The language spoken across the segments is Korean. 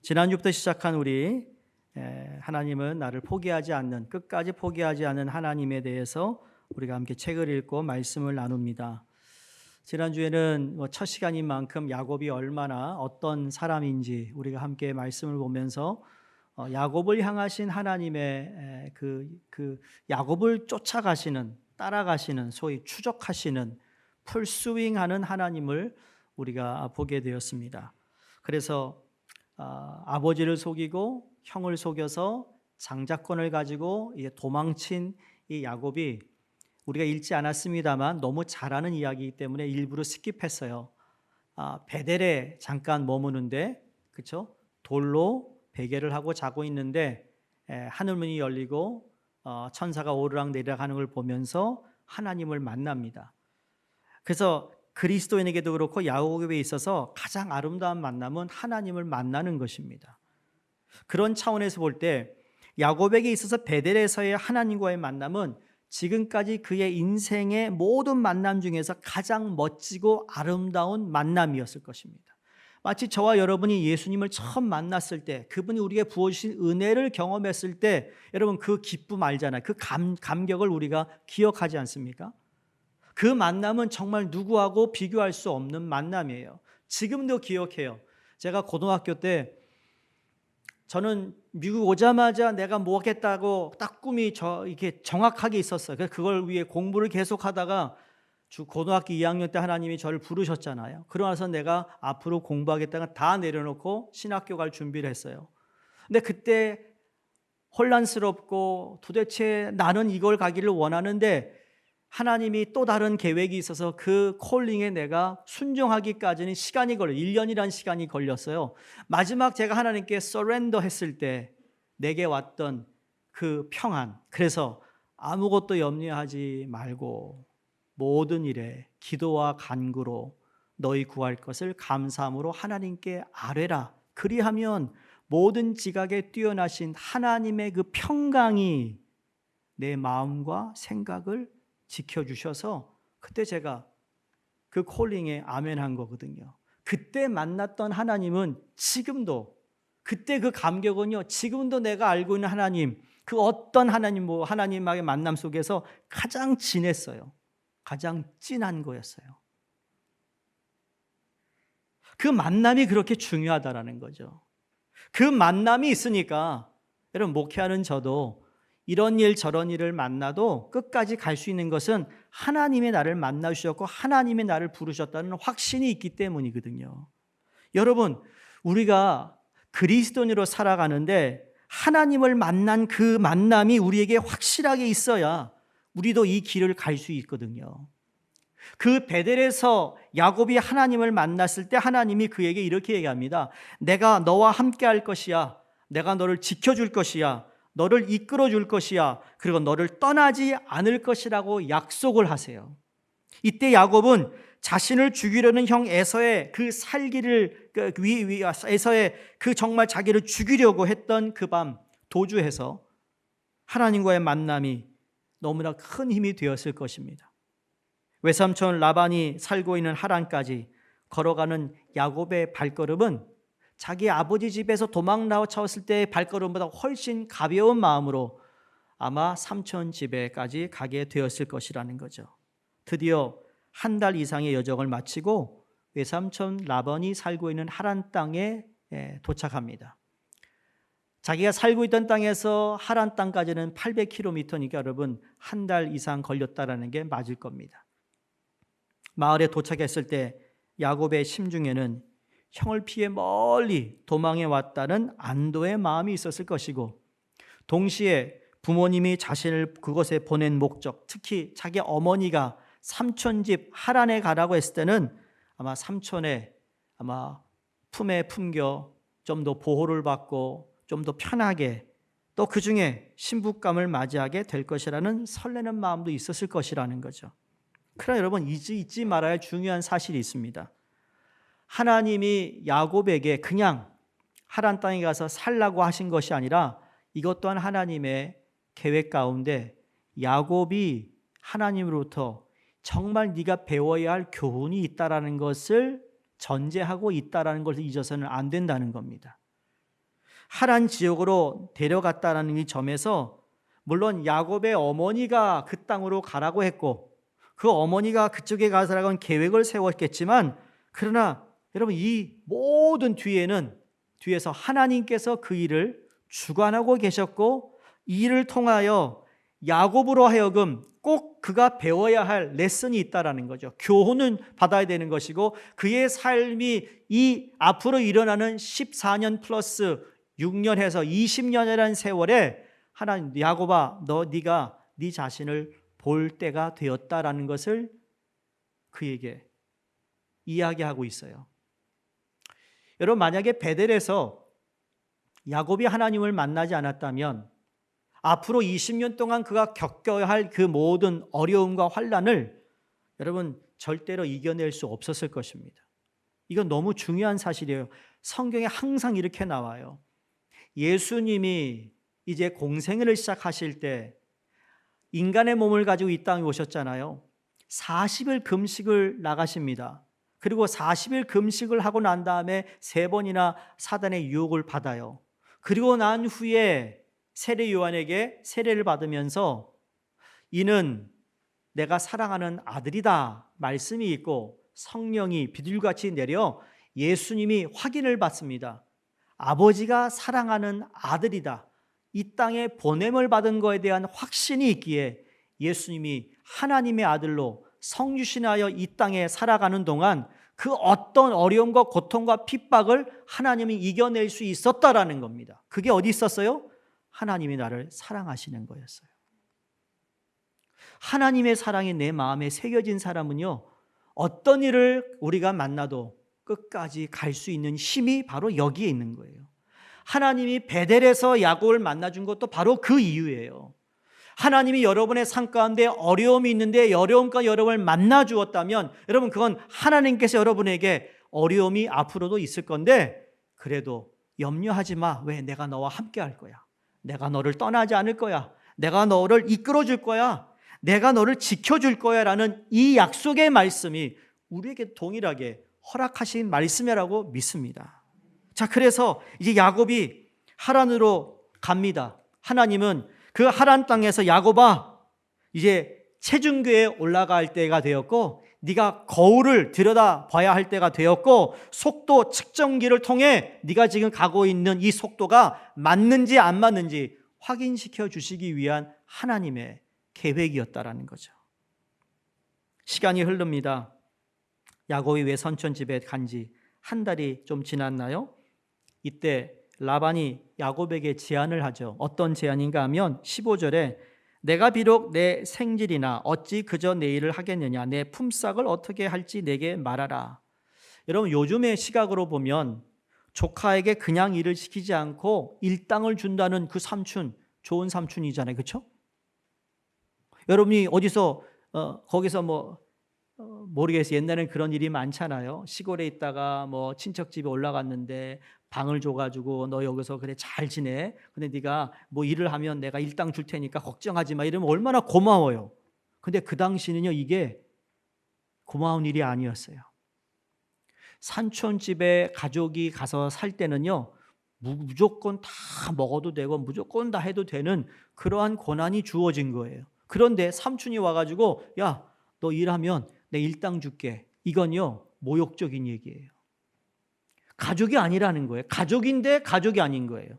지난주부터 시작한 우리 하나님은 나를 포기하지 않는, 끝까지 포기하지 않는 하나님에 대해서 우리가 함께 책을 읽고 말씀을 나눕니다. 지난주에는 첫 시간인 만큼 야곱이 얼마나 어떤 사람인지 우리가 함께 말씀을 보면서 야곱을 향하신 하나님의 그 야곱을 쫓아가시는, 따라가시는, 소위 추적하시는, 풀스윙하는 하나님을 우리가 보게 되었습니다. 그래서 아버지를 속이고 형을 속여서 장자권을 가지고 도망친 이 야곱이 우리가 읽지 않았습니다만 너무 잘하는 이야기이기 때문에 일부러 스킵했어요. 베델에 잠깐 머무는데, 그렇죠? 돌로 베개를 하고 자고 있는데 하늘문이 열리고 천사가 오르락 내리락 하는 걸 보면서 하나님을 만납니다. 그래서 그리스도인에게도 그렇고 야곱에 있어서 가장 아름다운 만남은 하나님을 만나는 것입니다. 그런 차원에서 볼 때 야곱에게 있어서 베델에서의 하나님과의 만남은 지금까지 그의 인생의 모든 만남 중에서 가장 멋지고 아름다운 만남이었을 것입니다. 마치 저와 여러분이 예수님을 처음 만났을 때, 그분이 우리에게 부어주신 은혜를 경험했을 때 여러분 그 기쁨 알잖아요. 그 감격을 우리가 기억하지 않습니까? 그 만남은 정말 누구하고 비교할 수 없는 만남이에요. 지금도 기억해요. 제가 고등학교 때 저는 미국 오자마자 내가 뭐 하겠다고 딱 꿈이 이렇게 정확하게 있었어요. 그래서 그걸 위해 공부를 계속하다가 고등학교 2학년 때 하나님이 저를 부르셨잖아요. 그러고 나서 내가 앞으로 공부하겠다가 다 내려놓고 신학교 갈 준비를 했어요. 근데 그때 혼란스럽고 도대체 나는 이걸 가기를 원하는데 하나님이 또 다른 계획이 있어서 그 콜링에 내가 순종하기까지는 시간이 걸려요. 1년이라는 시간이 걸렸어요. 마지막 제가 하나님께 서렌더 했을 때 내게 왔던 그 평안, 그래서 아무것도 염려하지 말고 모든 일에 기도와 간구로 너희 구할 것을 감사함으로 하나님께 아뢰라. 그리하면 모든 지각에 뛰어나신 하나님의 그 평강이 내 마음과 생각을 지켜주셔서 그때 제가 그 콜링에 아멘한 거거든요. 그때 만났던 하나님은 지금도, 그때 그 감격은요, 지금도 내가 알고 있는 하나님, 그 어떤 하나님, 하나님과의 만남 속에서 가장 진했어요. 가장 진한 거였어요. 그 만남이 그렇게 중요하다라는 거죠. 그 만남이 있으니까 여러분, 목회하는 저도 이런 일 저런 일을 만나도 끝까지 갈 수 있는 것은 하나님의 나를 만나주셨고 하나님의 나를 부르셨다는 확신이 있기 때문이거든요. 여러분, 우리가 그리스도인으로 살아가는데 하나님을 만난 그 만남이 우리에게 확실하게 있어야 우리도 이 길을 갈 수 있거든요. 그 베델에서 야곱이 하나님을 만났을 때 하나님이 그에게 이렇게 얘기합니다. 내가 너와 함께 할 것이야. 내가 너를 지켜줄 것이야. 너를 이끌어 줄 것이야. 그리고 너를 떠나지 않을 것이라고 약속을 하세요. 이때 야곱은 자신을 죽이려는 형 에서의 그 살기를, 에서의 그 정말 자기를 죽이려고 했던 그 밤 도주해서 하나님과의 만남이 너무나 큰 힘이 되었을 것입니다. 외삼촌 라반이 살고 있는 하란까지 걸어가는 야곱의 발걸음은 자기 아버지 집에서 도망 나왔을 때의 발걸음보다 훨씬 가벼운 마음으로 아마 삼촌 집에까지 가게 되었을 것이라는 거죠. 드디어 한 달 이상의 여정을 마치고 외삼촌 라반이 살고 있는 하란 땅에 도착합니다. 자기가 살고 있던 땅에서 하란 땅까지는 800km니까 여러분 한 달 이상 걸렸다라는 게 맞을 겁니다. 마을에 도착했을 때 야곱의 심중에는 형을 피해 멀리 도망해 왔다는 안도의 마음이 있었을 것이고, 동시에 부모님이 자신을 그곳에 보낸 목적, 특히 자기 어머니가 삼촌 집 하란에 가라고 했을 때는 아마 삼촌의 품에 품겨 좀 더 보호를 받고 좀 더 편하게, 또 그 중에 신부감을 맞이하게 될 것이라는 설레는 마음도 있었을 것이라는 거죠. 그러나 여러분, 잊지 말아야 할 중요한 사실이 있습니다. 하나님이 야곱에게 그냥 하란 땅에 가서 살라고 하신 것이 아니라 이것 또한 하나님의 계획 가운데 야곱이 하나님으로부터 정말 네가 배워야 할 교훈이 있다라는 것을 전제하고 있다라는 것을 잊어서는 안 된다는 겁니다. 하란 지역으로 데려갔다는 이 점에서 물론 야곱의 어머니가 그 땅으로 가라고 했고 그 어머니가 그쪽에 가서라고는 계획을 세웠겠지만 그러나 여러분 이 모든 뒤에서 하나님께서 그 일을 주관하고 계셨고 이 일을 통하여 야곱으로 하여금 꼭 그가 배워야 할 레슨이 있다라는 거죠. 교훈은 받아야 되는 것이고 그의 삶이 이 앞으로 일어나는 14년 플러스 6년 해서 20년이라는 세월에 하나님 야곱아 네가 네 자신을 볼 때가 되었다라는 것을 그에게 이야기하고 있어요. 여러분 만약에 베델에서 야곱이 하나님을 만나지 않았다면 앞으로 20년 동안 그가 겪어야 할 그 모든 어려움과 환난을 여러분 절대로 이겨낼 수 없었을 것입니다. 이건 너무 중요한 사실이에요. 성경에 항상 이렇게 나와요. 예수님이 이제 공생애를 시작하실 때 인간의 몸을 가지고 이 땅에 오셨잖아요. 40일 금식을 나가십니다. 그리고 40일 금식을 하고 난 다음에 3번이나 사단의 유혹을 받아요. 그리고 난 후에 세례 요한에게 세례를 받으면서 이는 내가 사랑하는 아들이다 말씀이 있고 성령이 비둘기같이 내려 예수님이 확인을 받습니다. 아버지가 사랑하는 아들이다. 이 땅에 보냄을 받은 것에 대한 확신이 있기에 예수님이 하나님의 아들로 성육신하여 이 땅에 살아가는 동안 그 어떤 어려움과 고통과 핍박을 하나님이 이겨낼 수 있었다라는 겁니다. 그게 어디 있었어요? 하나님이 나를 사랑하시는 거였어요. 하나님의 사랑이 내 마음에 새겨진 사람은요, 어떤 일을 우리가 만나도 끝까지 갈 수 있는 힘이 바로 여기에 있는 거예요. 하나님이 베델에서 야곱을 만나준 것도 바로 그 이유예요. 하나님이 여러분의 삶 가운데 어려움이 있는데 어려움과 여러분을 만나 주었다면 여러분 그건 하나님께서 여러분에게 어려움이 앞으로도 있을 건데 그래도 염려하지 마. 왜? 내가 너와 함께 할 거야. 내가 너를 떠나지 않을 거야. 내가 너를 이끌어 줄 거야. 내가 너를 지켜줄 거야 라는 이 약속의 말씀이 우리에게 동일하게 허락하신 말씀이라고 믿습니다. 자, 그래서 이제 야곱이 하란으로 갑니다. 하나님은 그 하란 땅에서 야곱아 이제 체중계에 올라갈 때가 되었고 네가 거울을 들여다봐야 할 때가 되었고 속도 측정기를 통해 네가 지금 가고 있는 이 속도가 맞는지 안 맞는지 확인시켜 주시기 위한 하나님의 계획이었다라는 거죠. 시간이 흐릅니다. 야곱이 외삼촌 집에 간 지 한 달이 좀 지났나요? 이때 라반이 야곱에게 제안을 하죠. 어떤 제안인가 하면 15절에 내가 비록 내 생질이나 어찌 그저 내 일을 하겠느냐 내 품삯을 어떻게 할지 내게 말하라. 여러분 요즘의 시각으로 보면 조카에게 그냥 일을 시키지 않고 일당을 준다는 그 삼촌 좋은 삼촌이잖아요. 그렇죠? 여러분이 어디서 거기서 모르겠어요. 옛날에는 그런 일이 많잖아요. 시골에 있다가 친척 집에 올라갔는데 방을 줘가지고 너 여기서 그래 잘 지내. 근데 네가 일을 하면 내가 일당 줄 테니까 걱정하지 마. 이러면 얼마나 고마워요. 근데 그 당시는요 이게 고마운 일이 아니었어요. 산촌 집에 가족이 가서 살 때는요 무조건 다 먹어도 되고 무조건 다 해도 되는 그러한 권한이 주어진 거예요. 그런데 삼촌이 와가지고 야, 너 일하면 내 일당 줄게. 이건요 모욕적인 얘기예요. 가족이 아니라는 거예요. 가족인데 가족이 아닌 거예요.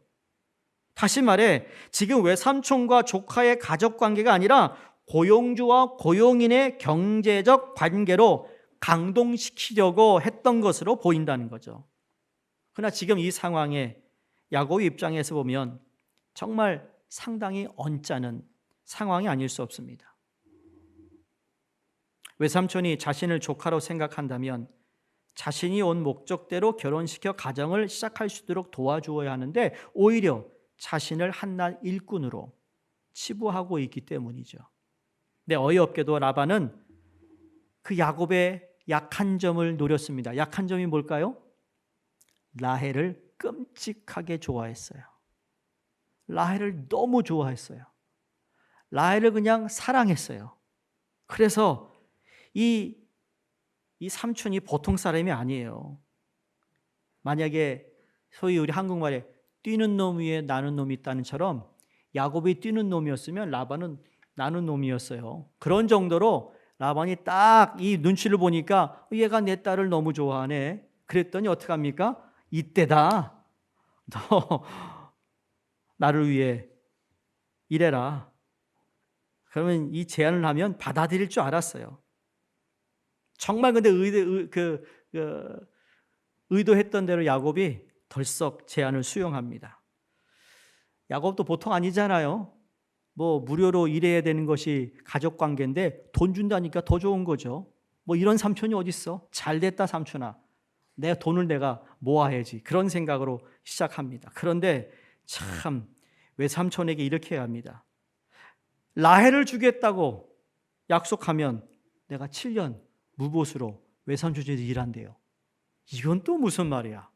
다시 말해 지금 외삼촌과 조카의 가족 관계가 아니라 고용주와 고용인의 경제적 관계로 강동시키려고 했던 것으로 보인다는 거죠. 그러나 지금 이 상황에 야곱의 입장에서 보면 정말 상당히 언짢은 상황이 아닐 수 없습니다. 외삼촌이 자신을 조카로 생각한다면 자신이 온 목적대로 결혼시켜 가정을 시작할 수 있도록 도와주어야 하는데 오히려 자신을 한낱 일꾼으로 치부하고 있기 때문이죠. 근데 어이없게도 라반은 그 야곱의 약한 점을 노렸습니다. 약한 점이 뭘까요? 라헬을 끔찍하게 좋아했어요. 라헬을 너무 좋아했어요. 라헬을 그냥 사랑했어요. 그래서 이 삼촌이 보통 사람이 아니에요. 만약에 소위 우리 한국말에 뛰는 놈 위에 나는 놈이 있다는 처럼 야곱이 뛰는 놈이었으면 라반은 나는 놈이었어요. 그런 정도로 라반이 딱 이 눈치를 보니까 얘가 내 딸을 너무 좋아하네. 그랬더니 어떡합니까? 이때다. 너 나를 위해 이래라. 그러면 이 제안을 하면 받아들일 줄 알았어요. 정말 근데 의도했던 대로 야곱이 덜썩 제안을 수용합니다. 야곱도 보통 아니잖아요. 뭐 무료로 일해야 되는 것이 가족 관계인데 돈 준다니까 더 좋은 거죠. 뭐 이런 삼촌이 어딨어? 잘 됐다 삼촌아. 내 돈을 내가 모아야지. 그런 생각으로 시작합니다. 그런데 참 외삼촌에게 이렇게 합니다. 라헬을 주겠다고 약속하면 내가 7년 무보수로 외삼촌이 일한대요. 이건 또 무슨 말이야?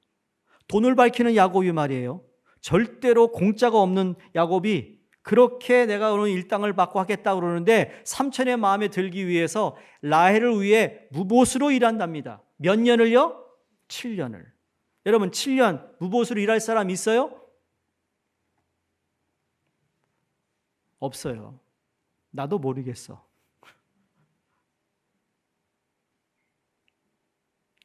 돈을 밝히는 야곱이 말이에요. 절대로 공짜가 없는 야곱이 그렇게 내가 오늘 일당을 받고 하겠다고 그러는데 삼촌의 마음에 들기 위해서 라헬을 위해 무보수로 일한답니다. 몇 년을요? 7년을. 여러분 7년 무보수로 일할 사람 있어요? 없어요. 나도 모르겠어.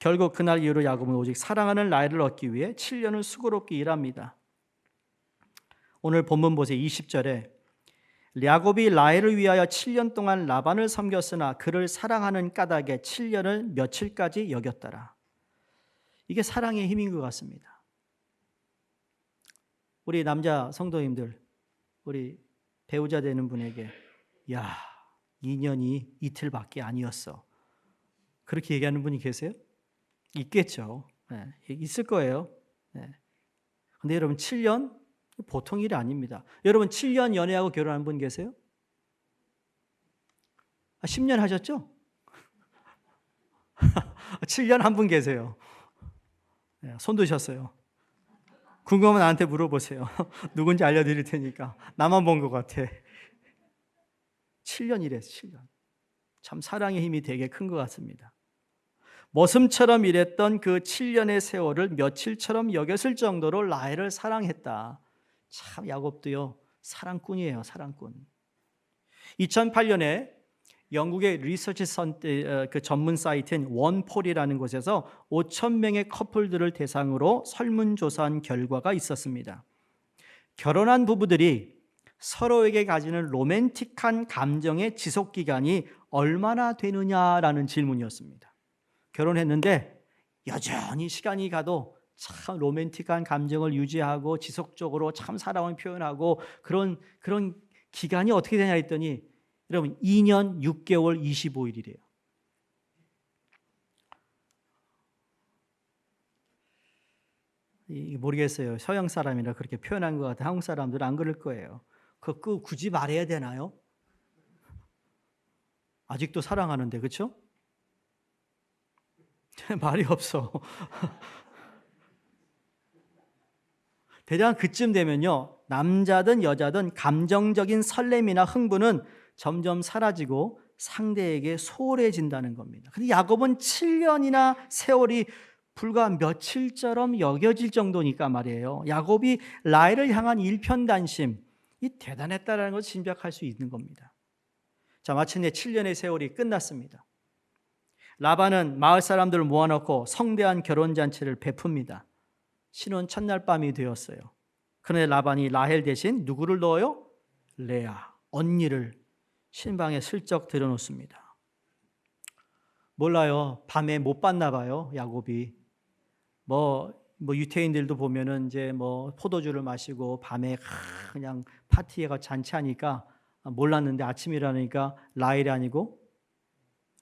결국 그날 이후로 야곱은 오직 사랑하는 라헬을 얻기 위해 7년을 수고롭게 일합니다. 오늘 본문 보세요. 20절에 야곱이 라헬을 위하여 7년 동안 라반을 섬겼으나 그를 사랑하는 까닭에 7년을 며칠까지 여겼더라. 이게 사랑의 힘인 것 같습니다. 우리 남자 성도님들, 우리 배우자 되는 분에게 야, 2년이 이틀밖에 아니었어. 그렇게 얘기하는 분이 계세요? 있겠죠. 네, 있을 거예요. 네. 근데 여러분 7년 보통 일이 아닙니다. 여러분 7년 연애하고 결혼한 분 계세요? 10년 하셨죠? 7년 한 분 계세요. 네, 손 드셨어요. 궁금하면 나한테 물어보세요. 누군지 알려드릴 테니까. 나만 본 것 같아. 7년 일했어요. 7년. 참 사랑의 힘이 되게 큰 것 같습니다. 머슴처럼 일했던 그 7년의 세월을 며칠처럼 여겼을 정도로 라헬을 사랑했다. 참 야곱도요. 사랑꾼이에요. 사랑꾼. 2008년에 영국의 리서치 그 전문 사이트인 원폴이라는 곳에서 5,000명의 커플들을 대상으로 설문조사한 결과가 있었습니다. 결혼한 부부들이 서로에게 가지는 로맨틱한 감정의 지속기간이 얼마나 되느냐라는 질문이었습니다. 결혼했는데 여전히 시간이 가도 참 로맨틱한 감정을 유지하고 지속적으로 참 사랑을 표현하고 그런 기간이 어떻게 되냐 했더니 여러분 2년 6개월 25일이래요. 모르겠어요. 서양 사람이라 그렇게 표현한 것 같아요. 한국 사람들은 안 그럴 거예요. 그거 굳이 말해야 되나요? 아직도 사랑하는데 그렇죠? 말이 없어. 대략 그쯤 되면요. 남자든 여자든 감정적인 설렘이나 흥분은 점점 사라지고 상대에게 소홀해진다는 겁니다. 근데 야곱은 7년이나 세월이 불과 며칠처럼 여겨질 정도니까 말이에요. 야곱이 라헬을 향한 일편단심, 이 대단했다는 것을 짐작할 수 있는 겁니다. 자, 마침내 7년의 세월이 끝났습니다. 라반은 마을 사람들을 모아놓고 성대한 결혼잔치를 베풉니다. 신혼 첫날 밤이 되었어요. 그런데 라반이 라헬 대신 누구를 넣어요? 레아, 언니를 신방에 슬쩍 들여놓습니다. 몰라요. 밤에 못 봤나 봐요. 야곱이. 뭐 유태인들도 보면은 이제 뭐 포도주를 마시고 밤에 그냥 파티가 잔치하니까 몰랐는데 아침에 일어나니까 라헬이 아니고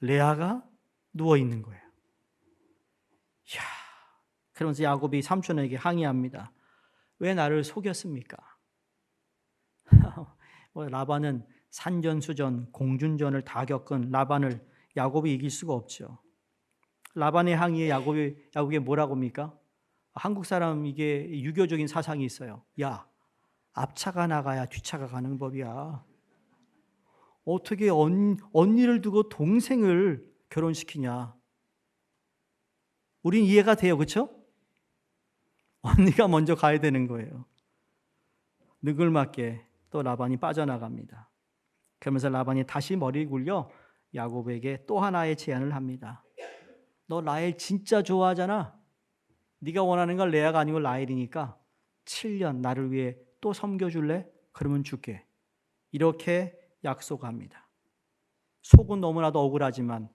레아가 누워 있는 거예요. 이야. 그러면서 야곱이 삼촌에게 항의합니다. 왜 나를 속였습니까? 라반은 산전수전, 공준전을 다 겪은 라반을 야곱이 이길 수가 없죠. 라반의 항의에 야곱이 뭐라고 합니까? 한국 사람 이게 유교적인 사상이 있어요. 야, 앞차가 나가야 뒤차가 가는 법이야. 어떻게 언니를 두고 동생을 결혼시키냐? 우린 이해가 돼요, 그렇죠? 언니가 먼저 가야 되는 거예요. 느글맞게 또 라반이 빠져나갑니다. 그러면서 라반이 다시 머리 굴려 야곱에게 또 하나의 제안을 합니다. 너 라헬 진짜 좋아하잖아. 네가 원하는 건 레아가 아니고 라헬이니까 7년 나를 위해 또 섬겨줄래? 그러면 줄게. 이렇게 약속합니다. 속은 너무나도 억울하지만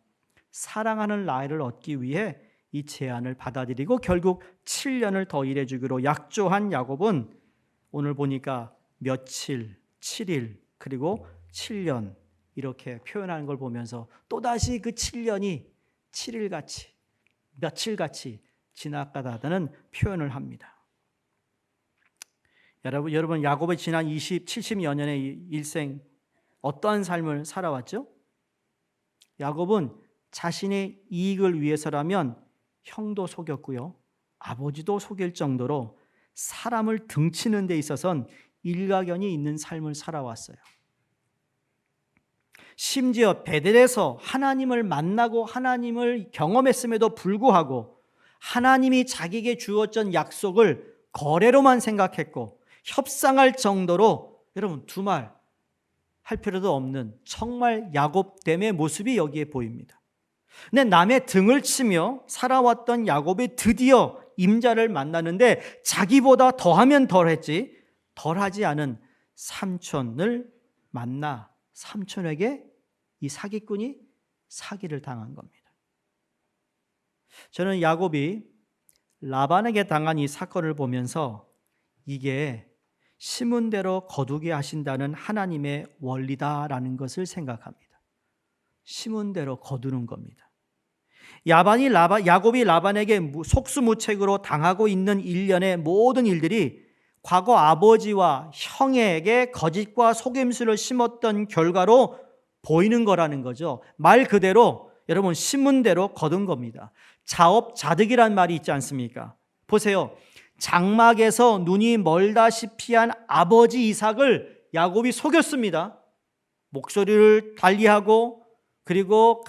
사랑하는 라헬을 얻기 위해 이 제안을 받아들이고 결국 7년을 더 일해주기로 약조한 야곱은 오늘 보니까 며칠, 7일, 그리고 7년 이렇게 표현하는 걸 보면서 또다시 그 7년이 7일같이, 며칠같이 지나가다는 표현을 합니다. 여러분 야곱의 지난 70여 년의 일생 어떠한 삶을 살아왔죠? 야곱은 자신의 이익을 위해서라면 형도 속였고요. 아버지도 속일 정도로 사람을 등치는 데 있어서는 일가견이 있는 삶을 살아왔어요. 심지어 베델에서 하나님을 만나고 하나님을 경험했음에도 불구하고 하나님이 자기에게 주었던 약속을 거래로만 생각했고 협상할 정도로 여러분 두말 할 필요도 없는 정말 야곱됨의 모습이 여기에 보입니다. 근데 남의 등을 치며 살아왔던 야곱이 드디어 임자를 만나는데 자기보다 더하면 덜했지 덜하지 않은 삼촌을 만나 삼촌에게 이 사기꾼이 사기를 당한 겁니다. 저는 야곱이 라반에게 당한 이 사건을 보면서 이게 심은 대로 거두게 하신다는 하나님의 원리다라는 것을 생각합니다. 심은 대로 거두는 겁니다. 야곱이 라반에게 속수무책으로 당하고 있는 일련의 모든 일들이 과거 아버지와 형에게 거짓과 속임수를 심었던 결과로 보이는 거라는 거죠. 말 그대로 여러분 심은 대로 거둔 겁니다. 자업자득이란 말이 있지 않습니까? 보세요. 장막에서 눈이 멀다시피 한 아버지 이삭을 야곱이 속였습니다. 목소리를 달리하고 그리고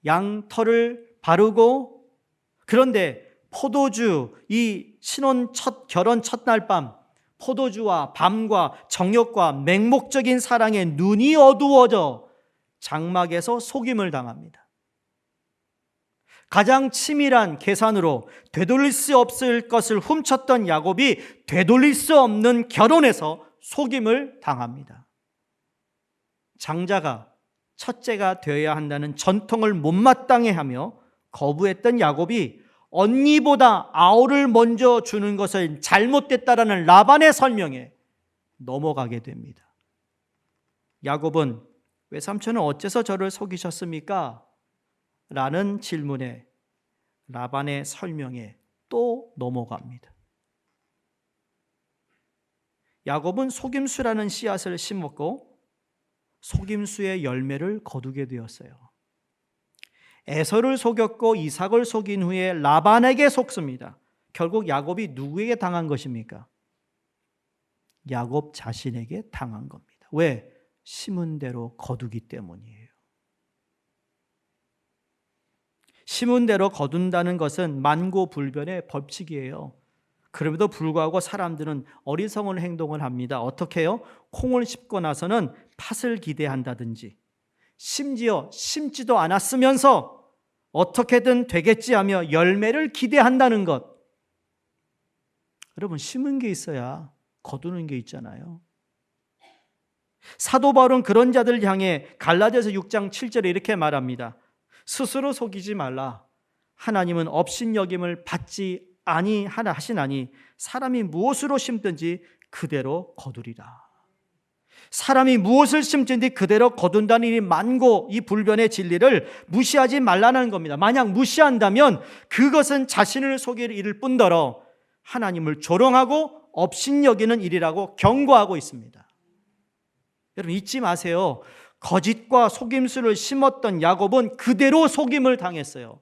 양털을 바르고 그런데 포도주 이 결혼 첫날 밤 포도주와 밤과 정욕과 맹목적인 사랑에 눈이 어두워져 장막에서 속임을 당합니다. 가장 치밀한 계산으로 되돌릴 수 없을 것을 훔쳤던 야곱이 되돌릴 수 없는 결혼에서 속임을 당합니다. 장자가 첫째가 되어야 한다는 전통을 못마땅해 하며 거부했던 야곱이 언니보다 아우를 먼저 주는 것을 잘못됐다라는 라반의 설명에 넘어가게 됩니다. 야곱은 외삼촌은 어째서 저를 속이셨습니까? 라는 질문에 라반의 설명에 또 넘어갑니다. 야곱은 속임수라는 씨앗을 심었고 속임수의 열매를 거두게 되었어요. 에서를 속였고 이삭을 속인 후에 라반에게 속습니다. 결국 야곱이 누구에게 당한 것입니까? 야곱 자신에게 당한 겁니다. 왜? 심은 대로 거두기 때문이에요. 심은 대로 거둔다는 것은 만고불변의 법칙이에요. 그럼에도 불구하고 사람들은 어리석은 행동을 합니다. 어떻게 해요? 콩을 심고 나서는 팥을 기대한다든지 심지어 심지도 않았으면서 어떻게든 되겠지 하며 열매를 기대한다는 것. 여러분 심은 게 있어야 거두는 게 있잖아요. 사도 바울은 그런 자들 향해 갈라디아서 6장 7절에 이렇게 말합니다. 스스로 속이지 말라. 하나님은 업신여김을 받지 아니하시나니 사람이 무엇으로 심든지 그대로 거두리라. 사람이 무엇을 심든지 그대로 거둔다는 이 만고 이 불변의 진리를 무시하지 말라는 겁니다. 만약 무시한다면 그것은 자신을 속일 일일 뿐더러 하나님을 조롱하고 업신여기는 일이라고 경고하고 있습니다. 여러분 잊지 마세요. 거짓과 속임수를 심었던 야곱은 그대로 속임을 당했어요.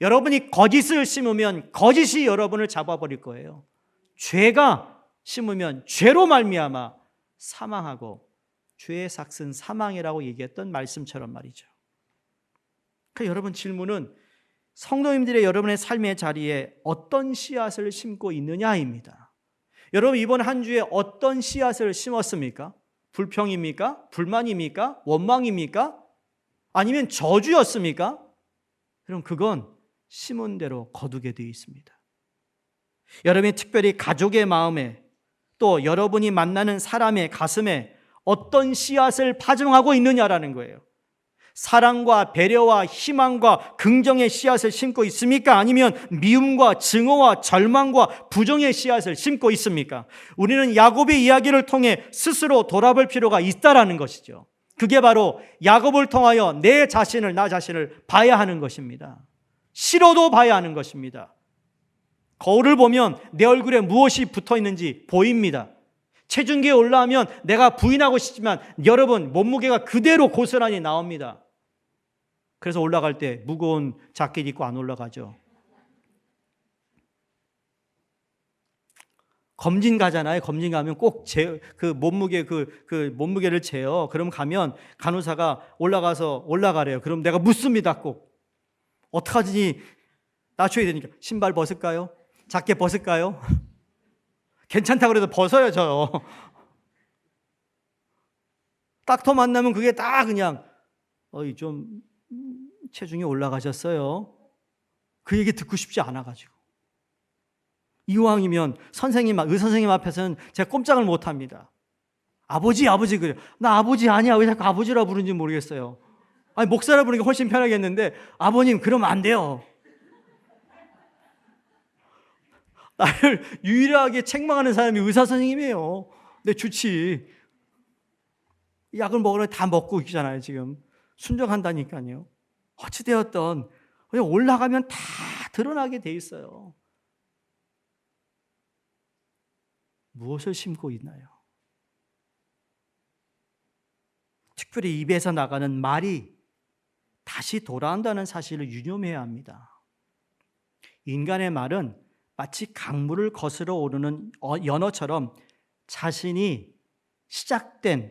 여러분이 거짓을 심으면 거짓이 여러분을 잡아버릴 거예요. 죄가 심으면 죄로 말미암아 사망하고 죄의 삭은 사망이라고 얘기했던 말씀처럼 말이죠. 그러니까 여러분 질문은 성도님들의 여러분의 삶의 자리에 어떤 씨앗을 심고 있느냐입니다. 여러분 이번 한 주에 어떤 씨앗을 심었습니까? 불평입니까? 불만입니까? 원망입니까? 아니면 저주였습니까? 그럼 그건 심은 대로 거두게 되어 있습니다. 여러분이 특별히 가족의 마음에 또 여러분이 만나는 사람의 가슴에 어떤 씨앗을 파종하고 있느냐라는 거예요. 사랑과 배려와 희망과 긍정의 씨앗을 심고 있습니까? 아니면 미움과 증오와 절망과 부정의 씨앗을 심고 있습니까? 우리는 야곱의 이야기를 통해 스스로 돌아볼 필요가 있다라는 것이죠. 그게 바로 야곱을 통하여 나 자신을 봐야 하는 것입니다. 싫어도 봐야 하는 것입니다. 거울을 보면 내 얼굴에 무엇이 붙어 있는지 보입니다. 체중계에 올라가면 내가 부인하고 싶지만 여러분 몸무게가 그대로 고스란히 나옵니다. 그래서 올라갈 때 무거운 자켓 입고 안 올라가죠. 검진 가잖아요. 검진 가면 꼭 몸무게를 재요. 그럼 가면 간호사가 올라가래요. 그럼 내가 묻습니다. 꼭 어떡하지? 낮춰야 되니까 신발 벗을까요? 자켓 벗을까요? 괜찮다 그래도 벗어요. 저 닥터 만나면 그게 다 그냥 좀 체중이 올라가셨어요. 그 얘기 듣고 싶지 않아가지고 이왕이면 의사 선생님 앞에서는 제가 꼼짝을 못합니다. 아버지 그래요. 나 아버지 아니야. 왜 자꾸 아버지라 부르는지 모르겠어요. 아니 목사라 부르는 게 훨씬 편하겠는데 아버님 그러면 안 돼요. 나를 유일하게 책망하는 사람이 의사 선생님이에요. 근데 좋지. 약을 먹으러 다 먹고 있잖아요. 지금 순종한다니까요. 어찌되었던 그냥 올라가면 다 드러나게 돼 있어요. 무엇을 심고 있나요? 특별히 입에서 나가는 말이 다시 돌아온다는 사실을 유념해야 합니다. 인간의 말은 마치 강물을 거스러 오르는 연어처럼 자신이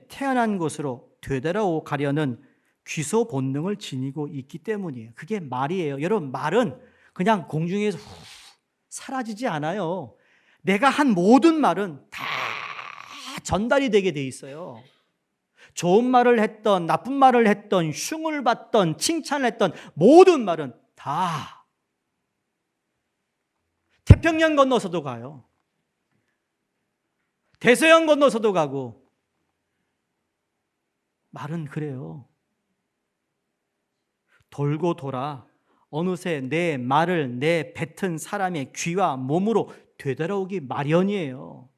태어난 곳으로 되돌아가려는 귀소 본능을 지니고 있기 때문이에요. 그게 말이에요. 여러분 말은 그냥 공중에서 사라지지 않아요. 내가 한 모든 말은 다 전달이 되게 돼 있어요. 좋은 말을 했던 나쁜 말을 했던 흉을 받던 칭찬을 했던 모든 말은 다 태평양 건너서도 가요. 대서양 건너서도 가고 말은 그래요. 돌고 돌아 어느새 내 말을 뱉은 사람의 귀와 몸으로 되돌아오기 마련이에요.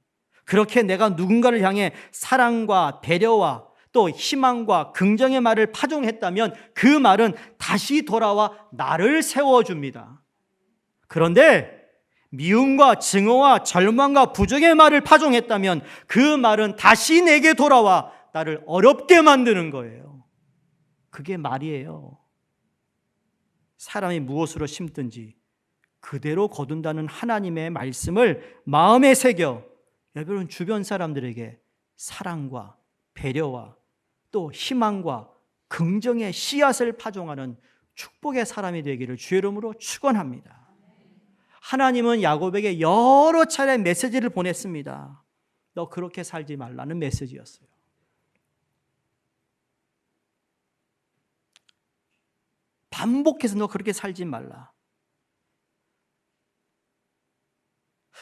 그렇게 내가 누군가를 향해 사랑과 배려와 또 희망과 긍정의 말을 파종했다면 그 말은 다시 돌아와 나를 세워줍니다. 그런데 미움과 증오와 절망과 부정의 말을 파종했다면 그 말은 다시 내게 돌아와 나를 어렵게 만드는 거예요. 그게 말이에요. 사람이 무엇으로 심든지 그대로 거둔다는 하나님의 말씀을 마음에 새겨 여러분 주변 사람들에게 사랑과 배려와 또 희망과 긍정의 씨앗을 파종하는 축복의 사람이 되기를 주의 이름으로 축원합니다. 하나님은 야곱에게 여러 차례 메시지를 보냈습니다. 너 그렇게 살지 말라는 메시지였어요. 반복해서 너 그렇게 살지 말라.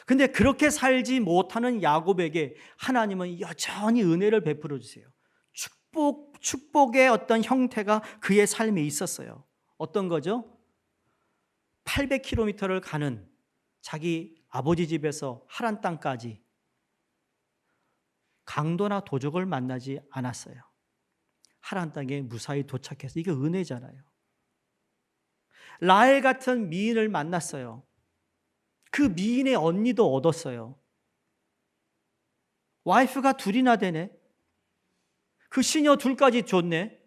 근데 그렇게 살지 못하는 야곱에게 하나님은 여전히 은혜를 베풀어 주세요. 축복의 어떤 형태가 그의 삶에 있었어요. 어떤 거죠? 800km를 가는 자기 아버지 집에서 하란 땅까지 강도나 도적을 만나지 않았어요. 하란 땅에 무사히 도착해서 이게 은혜잖아요. 라헬 같은 미인을 만났어요. 그 미인의 언니도 얻었어요. 와이프가 둘이나 되네. 그 시녀 둘까지 줬네.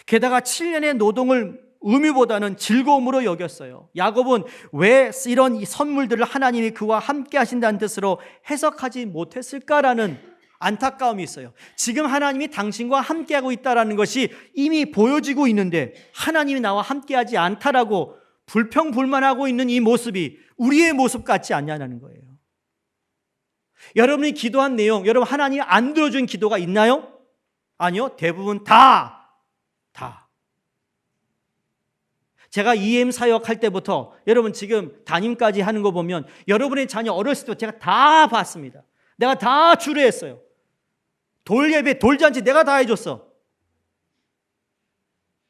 게다가 7년의 노동을 의미보다는 즐거움으로 여겼어요. 야곱은 왜 이런 선물들을 하나님이 그와 함께 하신다는 뜻으로 해석하지 못했을까라는 안타까움이 있어요. 지금 하나님이 당신과 함께하고 있다는 것이 이미 보여지고 있는데 하나님이 나와 함께하지 않다라고 불평불만하고 있는 이 모습이 우리의 모습 같지 않냐는 거예요. 여러분이 기도한 내용, 여러분 하나님이 안 들어준 기도가 있나요? 아니요. 대부분 다. 제가 EM 사역할 때부터 여러분 지금 담임까지 하는 거 보면 여러분의 자녀 어렸을 때 제가 다 봤습니다. 내가 다 주례했어요. 돌예배, 돌잔치 내가 다 해줬어.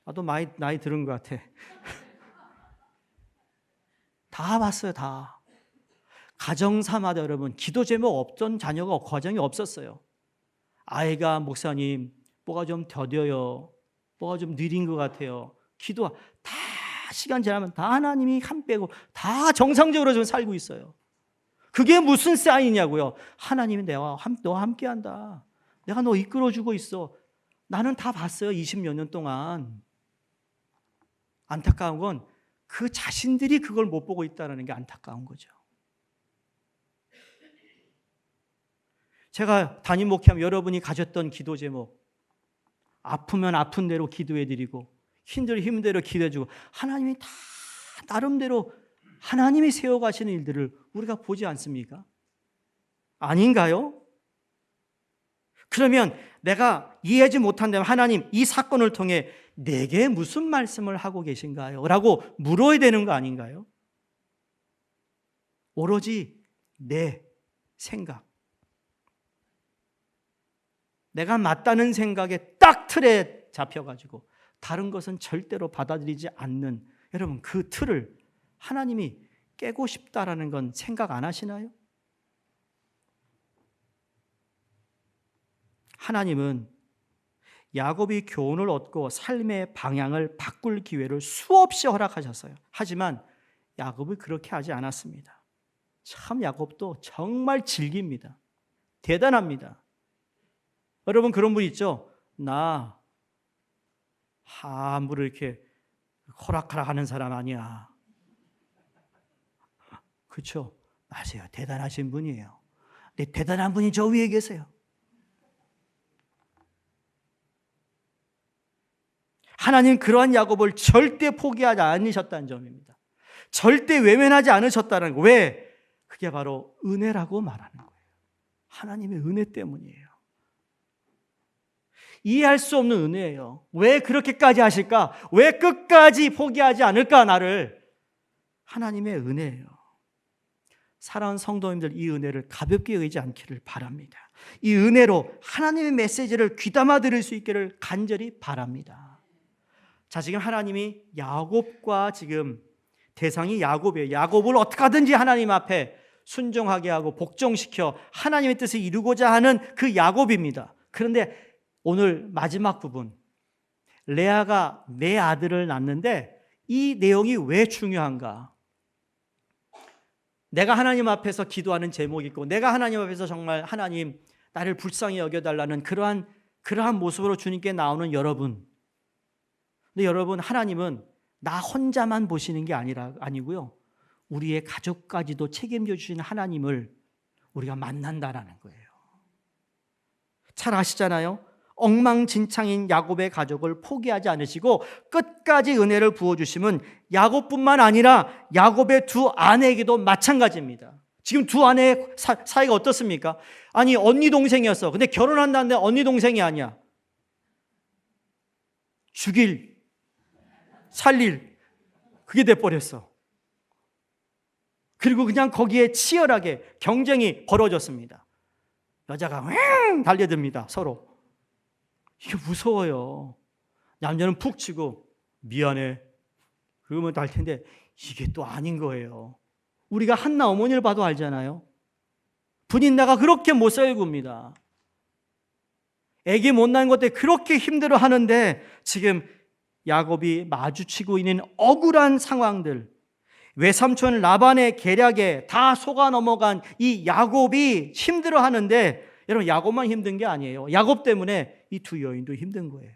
나도 많이 나이 들은 것 같아. 다 봤어요, 다. 가정사마다 여러분 기도 제목 없던 자녀가 과정이 없었어요. 아이가 목사님 뭐가 좀 더뎌요. 뭐가 좀 느린 것 같아요. 기도 다 시간 지나면 다 하나님이 한 빼고 다 정상적으로 좀 살고 있어요. 그게 무슨 사인이냐고요. 하나님이 너와 함께한다. 내가 너 이끌어주고 있어. 나는 다 봤어요. 20몇 년 동안. 안타까운 건 그 자신들이 그걸 못 보고 있다는 게 안타까운 거죠. 제가 담임 목회하면 여러분이 가졌던 기도 제목, 아프면 아픈 대로 기도해드리고 힘들면 힘대로 기도해주고 하나님이 다 나름대로 하나님이 세워가시는 일들을 우리가 보지 않습니까? 아닌가요? 그러면 내가 이해하지 못한다면 하나님 이 사건을 통해 내게 무슨 말씀을 하고 계신가요? 라고 물어야 되는 거 아닌가요? 오로지 내 생각, 내가 맞다는 생각에 딱 틀에 잡혀가지고 다른 것은 절대로 받아들이지 않는 여러분 그 틀을 하나님이 깨고 싶다라는 건 생각 안 하시나요? 하나님은 야곱이 교훈을 얻고 삶의 방향을 바꿀 기회를 수없이 허락하셨어요. 하지만 야곱이 그렇게 하지 않았습니다. 참 야곱도 정말 질깁니다. 대단합니다. 여러분 그런 분 있죠? 나 함부로 이렇게 호락호락 하는 사람 아니야. 그렇죠? 맞아요. 대단하신 분이에요. 근데 대단한 분이 저 위에 계세요. 하나님 그러한 야곱을 절대 포기하지 않으셨다는 점입니다. 절대 외면하지 않으셨다는 거. 왜? 그게 바로 은혜라고 말하는 거예요. 하나님의 은혜 때문이에요. 이해할 수 없는 은혜예요. 왜 그렇게까지 하실까? 왜 끝까지 포기하지 않을까 나를? 하나님의 은혜예요. 사랑하는 성도님들 이 은혜를 가볍게 여기지 않기를 바랍니다. 이 은혜로 하나님의 메시지를 귀담아 들을 수 있기를 간절히 바랍니다. 자, 지금 하나님이 야곱과 지금 대상이 야곱이에요. 야곱을 어떻게 하든지 하나님 앞에 순종하게 하고 복종시켜 하나님의 뜻을 이루고자 하는 그 야곱입니다. 그런데 오늘 마지막 부분, 레아가 내 아들을 낳는데 이 내용이 왜 중요한가? 내가 하나님 앞에서 기도하는 제목이 있고 내가 하나님 앞에서 정말 하나님 나를 불쌍히 여겨달라는 그러한 모습으로 주님께 나오는 여러분. 근데 여러분 하나님은 나 혼자만 보시는 게 아니고요. 우리의 가족까지도 책임져 주시는 하나님을 우리가 만난다라는 거예요. 잘 아시잖아요. 엉망진창인 야곱의 가족을 포기하지 않으시고 끝까지 은혜를 부어주심은 야곱뿐만 아니라 야곱의 두 아내에게도 마찬가지입니다. 지금 두 아내의 사이가 어떻습니까? 아니 언니 동생이었어. 근데 결혼한다는데 언니 동생이 아니야. 죽일, 살릴 그게 돼버렸어. 그리고 그냥 거기에 치열하게 경쟁이 벌어졌습니다. 여자가 달려듭니다. 서로. 이게 무서워요. 남자는 푹 치고 미안해. 그러면 달 텐데 이게 또 아닌 거예요. 우리가 한나 어머니를 봐도 알잖아요. 분인 나가 그렇게 못 살굽니다. 애기 못 낳은 것 때문에 그렇게 힘들어 하는데 지금 야곱이 마주치고 있는 억울한 상황들, 외삼촌 라반의 계략에 다 속아 넘어간 이 야곱이 힘들어 하는데 여러분 야곱만 힘든 게 아니에요. 야곱 때문에 이 두 여인도 힘든 거예요.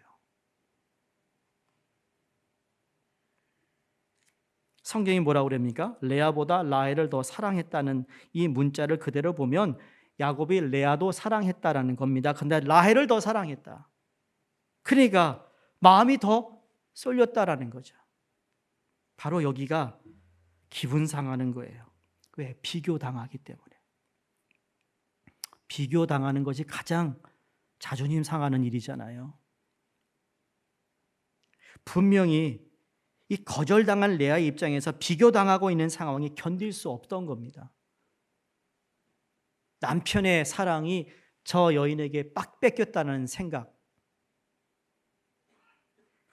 성경이 뭐라고 그럽니까? 레아보다 라헬을 더 사랑했다는 이 문자를 그대로 보면 야곱이 레아도 사랑했다라는 겁니다. 근데 라헬을 더 사랑했다. 그러니까 마음이 더 쏠렸다라는 거죠. 바로 여기가 기분 상하는 거예요. 왜? 비교당하기 때문에. 비교당하는 것이 가장 자존심 상하는 일이잖아요. 분명히 이 거절당한 레아의 입장에서 비교당하고 있는 상황이 견딜 수 없던 겁니다. 남편의 사랑이 저 여인에게 빡 뺏겼다는 생각,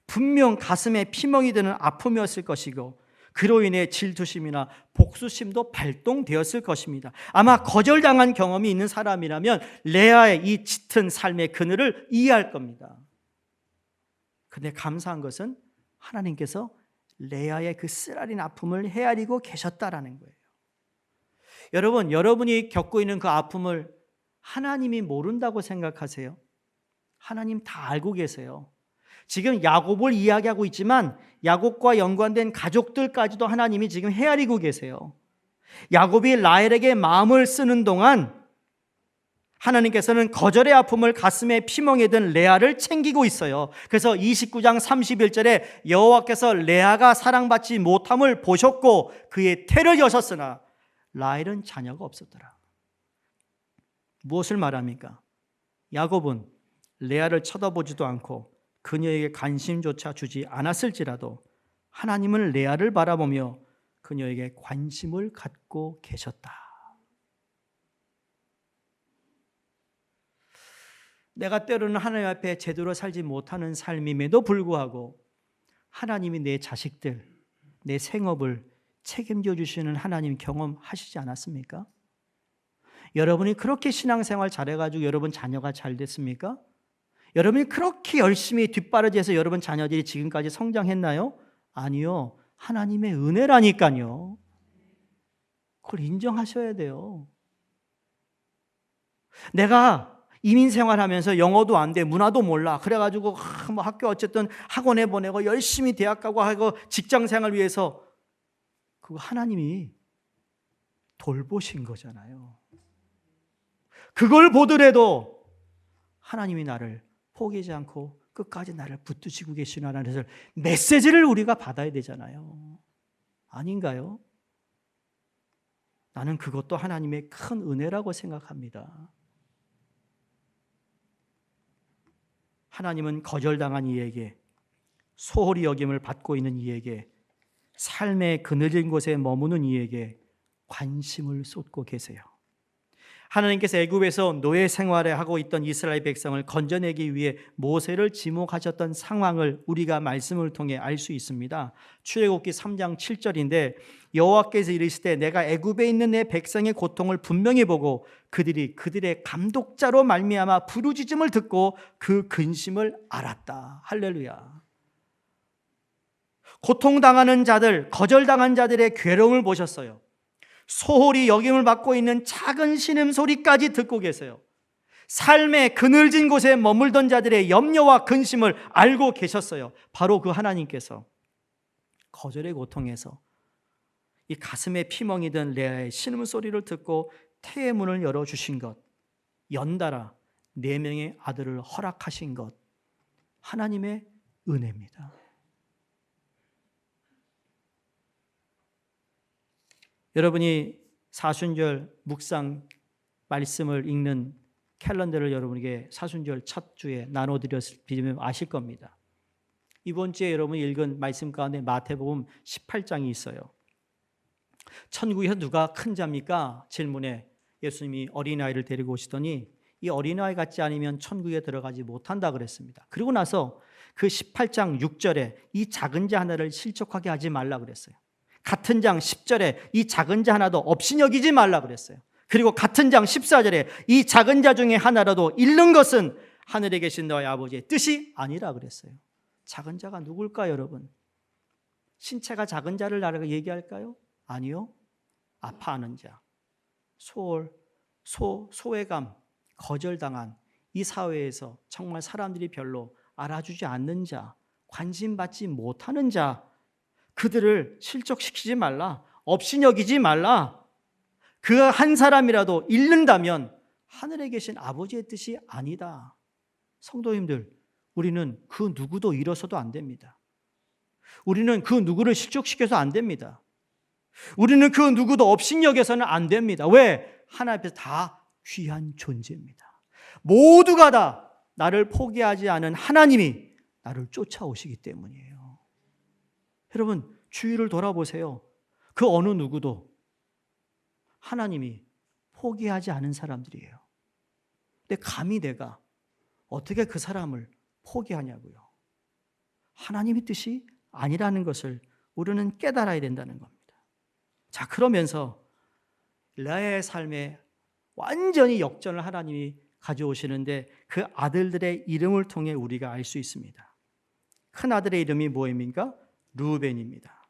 분명 가슴에 피멍이 드는 아픔이었을 것이고 그로 인해 질투심이나 복수심도 발동되었을 것입니다. 아마 거절당한 경험이 있는 사람이라면 레아의 이 짙은 삶의 그늘을 이해할 겁니다. 그런데 감사한 것은 하나님께서 레아의 그 쓰라린 아픔을 헤아리고 계셨다라는 거예요. 여러분, 여러분이 겪고 있는 그 아픔을 하나님이 모른다고 생각하세요? 하나님 다 알고 계세요. 지금 야곱을 이야기하고 있지만 야곱과 연관된 가족들까지도 하나님이 지금 헤아리고 계세요. 야곱이 라헬에게 마음을 쓰는 동안 하나님께서는 거절의 아픔을 가슴에 피멍에 든 레아를 챙기고 있어요. 그래서 29장 31절에 여호와께서 레아가 사랑받지 못함을 보셨고 그의 태를 여셨으나 라헬은 자녀가 없었더라. 무엇을 말합니까? 야곱은 레아를 쳐다보지도 않고 그녀에게 관심조차 주지 않았을지라도 하나님은 레아를 바라보며 그녀에게 관심을 갖고 계셨다. 내가 때로는 하나님 앞에 제대로 살지 못하는 삶임에도 불구하고 하나님이 내 자식들, 내 생업을 책임져 주시는 하나님 경험하시지 않았습니까? 여러분이 그렇게 신앙생활 잘해가지고 여러분 자녀가 잘 됐습니까? 여러분이 그렇게 열심히 뒷바라지해서 여러분 자녀들이 지금까지 성장했나요? 아니요. 하나님의 은혜라니까요. 그걸 인정하셔야 돼요. 내가 이민 생활하면서 영어도 안 돼, 문화도 몰라. 그래가지고 뭐 학교 어쨌든 학원에 보내고 열심히 대학 가고 하고 직장 생활 위해서 그거 하나님이 돌보신 거잖아요. 그걸 보더라도 하나님이 나를 포기하지 않고 끝까지 나를 붙드시고 계시나라는 메시지를 우리가 받아야 되잖아요. 아닌가요? 나는 그것도 하나님의 큰 은혜라고 생각합니다. 하나님은 거절당한 이에게, 소홀히 여김을 받고 있는 이에게, 삶의 그늘진 곳에 머무는 이에게 관심을 쏟고 계세요. 하나님께서 애굽에서 노예 생활을 하고 있던 이스라엘 백성을 건져내기 위해 모세를 지목하셨던 상황을 우리가 말씀을 통해 알 수 있습니다. 출애굽기 3장 7절인데 여호와께서 이르시되 내가 애굽에 있는 내 백성의 고통을 분명히 보고 그들의 감독자로 말미암아 부르짖음을 듣고 그 근심을 알았다. 할렐루야. 고통당하는 자들, 거절당한 자들의 괴로움을 보셨어요. 소홀히 여김을 받고 있는 작은 신음소리까지 듣고 계세요. 삶의 그늘진 곳에 머물던 자들의 염려와 근심을 알고 계셨어요. 바로 그 하나님께서 거절의 고통에서 이 가슴에 피멍이 든 레아의 신음소리를 듣고 태의 문을 열어주신 것, 연달아 4명의 아들을 허락하신 것, 하나님의 은혜입니다. 여러분이 사순절 묵상 말씀을 읽는 캘린더를 여러분에게 사순절 첫 주에 나눠드렸으면 아실 겁니다. 이번 주에 여러분이 읽은 말씀 가운데 마태복음 18장이 있어요. 천국에서 누가 큰 자입니까? 질문에 예수님이 어린아이를 데리고 오시더니 이 어린아이 같지 않으면 천국에 들어가지 못한다 그랬습니다. 그리고 나서 그 18장 6절에 이 작은 자 하나를 실족하게 하지 말라 그랬어요. 같은 장 10절에 이 작은 자 하나도 없이 여기지 말라 그랬어요. 그리고 같은 장 14절에 이 작은 자 중에 하나라도 잃는 것은 하늘에 계신 너의 아버지의 뜻이 아니라 그랬어요. 작은 자가 누굴까요, 여러분? 신체가 작은 자를 나라고 얘기할까요? 아니요. 아파하는 자, 소외감, 거절당한 이 사회에서 정말 사람들이 별로 알아주지 않는 자, 관심받지 못하는 자, 그들을 실족시키지 말라, 없이 여기지 말라. 그 한 사람이라도 잃는다면 하늘에 계신 아버지의 뜻이 아니다. 성도님들, 우리는 그 누구도 잃어서도 안 됩니다. 우리는 그 누구를 실족시켜서 안 됩니다. 우리는 그 누구도 업신여겨서는 안 됩니다. 왜? 하나님 앞에서 다 귀한 존재입니다. 모두가 다 나를 포기하지 않은 하나님이 나를 쫓아오시기 때문이에요. 여러분, 주위를 돌아보세요. 그 어느 누구도 하나님이 포기하지 않은 사람들이에요. 근데 감히 내가 어떻게 그 사람을 포기하냐고요. 하나님의 뜻이 아니라는 것을 우리는 깨달아야 된다는 겁니다. 자, 그러면서 레아의 삶에 완전히 역전을 하나님이 가져오시는데 그 아들들의 이름을 통해 우리가 알 수 있습니다. 큰 아들의 이름이 뭐입니까? 르우벤입니다.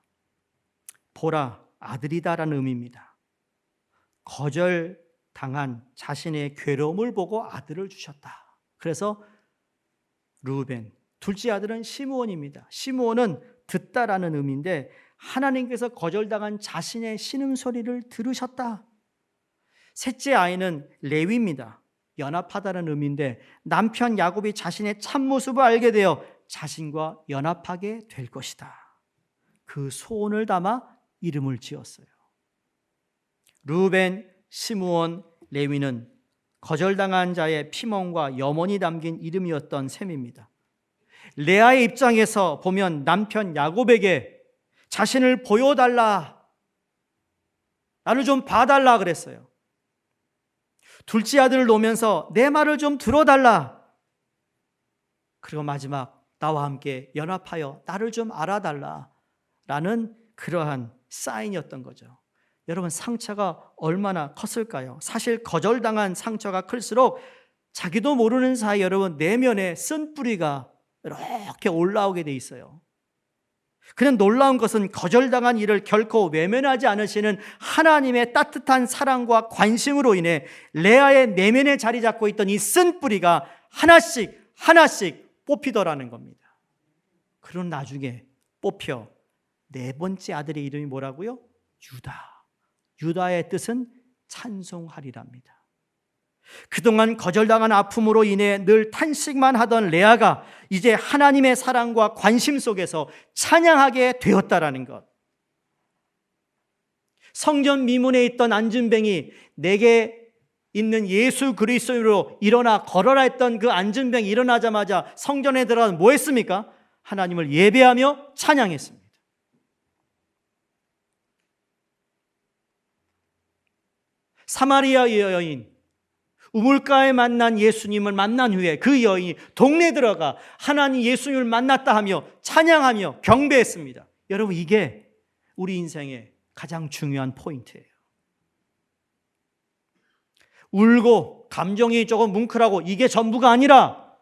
보라, 아들이다라는 의미입니다. 거절당한 자신의 괴로움을 보고 아들을 주셨다. 그래서 르우벤. 둘째 아들은 시므온입니다. 시므온은 듣다라는 의미인데 하나님께서 거절당한 자신의 신음소리를 들으셨다. 셋째 아이는 레위입니다. 연합하다는 의미인데 남편 야곱이 자신의 참모습을 알게 되어 자신과 연합하게 될 것이다. 그 소원을 담아 이름을 지었어요. 르우벤, 시므온, 레위는 거절당한 자의 피멍과 염원이 담긴 이름이었던 셈입니다. 레아의 입장에서 보면 남편 야곱에게 자신을 보여달라, 나를 좀 봐달라 그랬어요. 둘째 아들을 놓으면서 내 말을 좀 들어달라. 그리고 마지막 나와 함께 연합하여 나를 좀 알아달라 라는 그러한 사인이었던 거죠. 여러분, 상처가 얼마나 컸을까요? 사실 거절당한 상처가 클수록 자기도 모르는 사이 여러분 내면에 쓴뿌리가 이렇게 올라오게 돼 있어요. 그냥 놀라운 것은 거절당한 일을 결코 외면하지 않으시는 하나님의 따뜻한 사랑과 관심으로 인해 레아의 내면에 자리 잡고 있던 이 쓴뿌리가 하나씩 하나씩 뽑히더라는 겁니다. 그런 나중에 뽑혀 네 번째 아들의 이름이 뭐라고요? 유다. 유다의 뜻은 찬송하리랍니다. 그동안 거절당한 아픔으로 인해 늘 탄식만 하던 레아가 이제 하나님의 사랑과 관심 속에서 찬양하게 되었다라는 것. 성전 미문에 있던 안진뱅이 내게 있는 예수 그리스도로 일어나 걸어라 했던 그 안진뱅이 일어나자마자 성전에 들어가서 뭐 했습니까? 하나님을 예배하며 찬양했습니다. 사마리아 여인, 우물가에 만난 예수님을 만난 후에 그 여인이 동네에 들어가 하나님 예수님을 만났다 하며 찬양하며 경배했습니다. 여러분, 이게 우리 인생의 가장 중요한 포인트예요. 울고 감정이 조금 뭉클하고 이게 전부가 아니라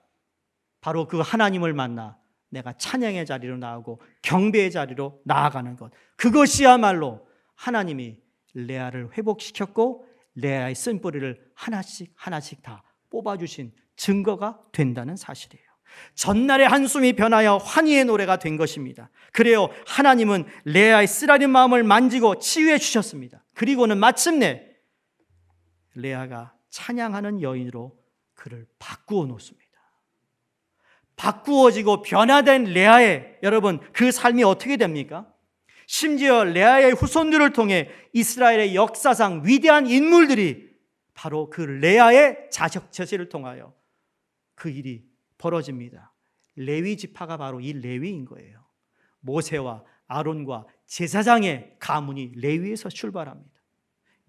바로 그 하나님을 만나 내가 찬양의 자리로 나아가고 경배의 자리로 나아가는 것, 그것이야말로 하나님이 레아를 회복시켰고 레아의 쓴뿌리를 하나씩 하나씩 다 뽑아주신 증거가 된다는 사실이에요. 전날의 한숨이 변하여 환희의 노래가 된 것입니다. 그래요, 하나님은 레아의 쓰라린 마음을 만지고 치유해 주셨습니다. 그리고는 마침내 레아가 찬양하는 여인으로 그를 바꾸어 놓습니다. 바꾸어지고 변화된 레아의 여러분 그 삶이 어떻게 됩니까? 심지어 레아의 후손들을 통해 이스라엘의 역사상 위대한 인물들이 바로 그 레아의 자식을 통하여 그 일이 벌어집니다. 레위 지파가 바로 이 레위인 거예요. 모세와 아론과 제사장의 가문이 레위에서 출발합니다.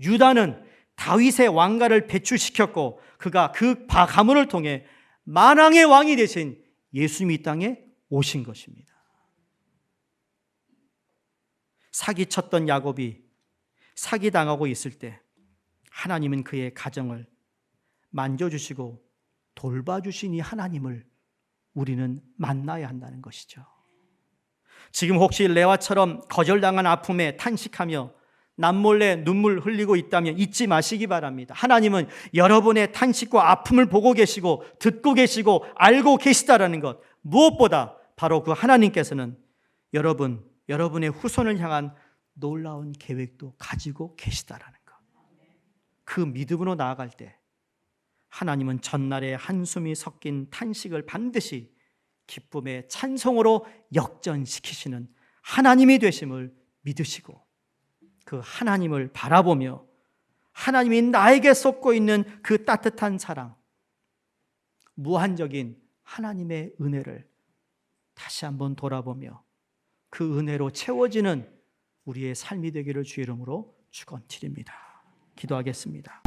유다는 다윗의 왕가를 배출시켰고 그가 그 가문을 통해 만왕의 왕이 되신 예수님이 이 땅에 오신 것입니다. 사기쳤던 야곱이 사기당하고 있을 때 하나님은 그의 가정을 만져주시고 돌봐주신 이 하나님을 우리는 만나야 한다는 것이죠. 지금 혹시 레아처럼 거절당한 아픔에 탄식하며 남몰래 눈물 흘리고 있다면 잊지 마시기 바랍니다. 하나님은 여러분의 탄식과 아픔을 보고 계시고 듣고 계시고 알고 계시다라는 것, 무엇보다 바로 그 하나님께서는 여러분의 후손을 향한 놀라운 계획도 가지고 계시다라는 것. 그 믿음으로 나아갈 때 하나님은 전날의 한숨이 섞인 탄식을 반드시 기쁨의 찬송으로 역전시키시는 하나님이 되심을 믿으시고 그 하나님을 바라보며 하나님이 나에게 쏟고 있는 그 따뜻한 사랑, 무한적인 하나님의 은혜를 다시 한번 돌아보며 그 은혜로 채워지는 우리의 삶이 되기를 주 이름으로 축원드립니다. 기도하겠습니다.